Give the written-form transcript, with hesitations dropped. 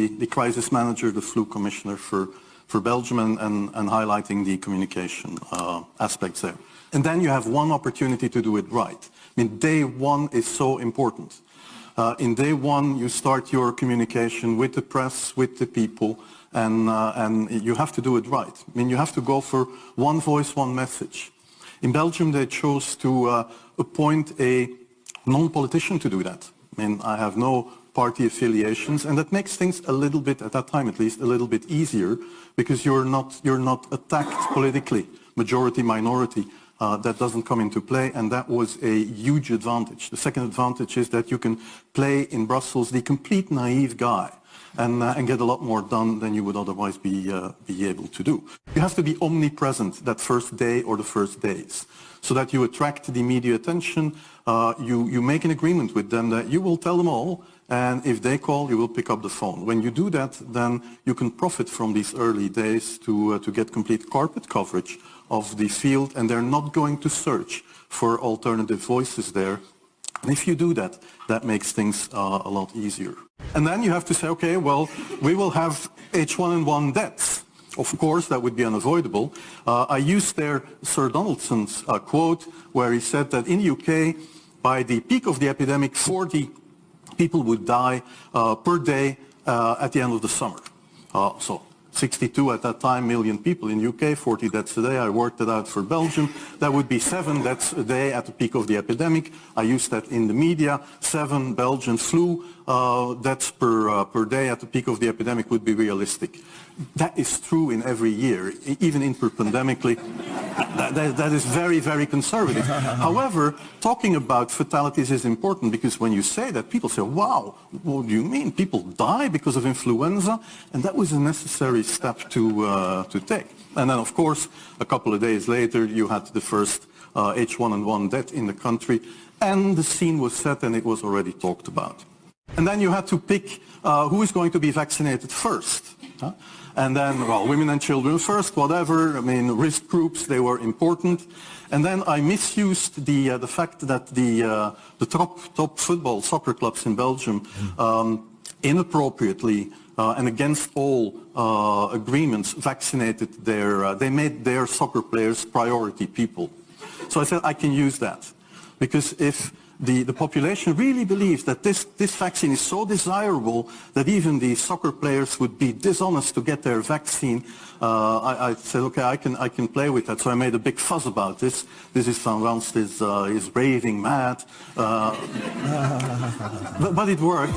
the crisis manager, the flu commissioner for Belgium, and highlighting the communication aspects there. And then you have one opportunity to do it right. I mean, day one is so important. In day one, you start your communication with the press, with the people, and you have to do it right. I mean, you have to go for one voice, one message. In Belgium, they chose to appoint a non-politician to do that. I mean, I have no party affiliations, and that makes things a little bit, at that time at least, a little bit easier, because you're not attacked politically, majority, minority. That doesn't come into play, and that was a huge advantage. The second advantage is that you can play in Brussels the complete naive guy and get a lot more done than you would otherwise be able to do. You have to be omnipresent that first day or the first days, so that you attract the media attention. You make an agreement with them that you will tell them all, and if they call, you will pick up the phone. When you do that, then you can profit from these early days to get complete carpet coverage of the field, and they're not going to search for alternative voices there. And if you do that, that makes things a lot easier. And then you have to say, okay, well, we will have H1N1 deaths. Of course, that would be unavoidable. I used there Sir Donaldson's quote, where he said that in the UK, by the peak of the epidemic, 40 people would die per day at the end of the summer. So 62 at that time million people in UK, 40 deaths a day. I worked it out for Belgium. That would be 7 deaths a day at the peak of the epidemic. I used that in the media. 7 Belgian flu deaths per day at the peak of the epidemic would be realistic. That is true in every year, even interpandemically. That is very, very conservative. However, talking about fatalities is important, because when you say that, people say, wow, what do you mean? People die because of influenza? And that was a necessary step to take. And then, of course, a couple of days later, you had the first H1N1 death in the country, and the scene was set and it was already talked about. And then you had to pick who is going to be vaccinated first. And then, well, women and children first, whatever. I mean, risk groups, they were important. And then I misused the fact that the top football, soccer clubs in Belgium inappropriately and against all agreements vaccinated they made their soccer players priority people. So I said I can use that, because if the population really believes that this vaccine is so desirable that even the soccer players would be dishonest to get their vaccine, I said, okay, I can play with that. So I made a big fuss about this. This is Van Ranst is raving mad, but it worked.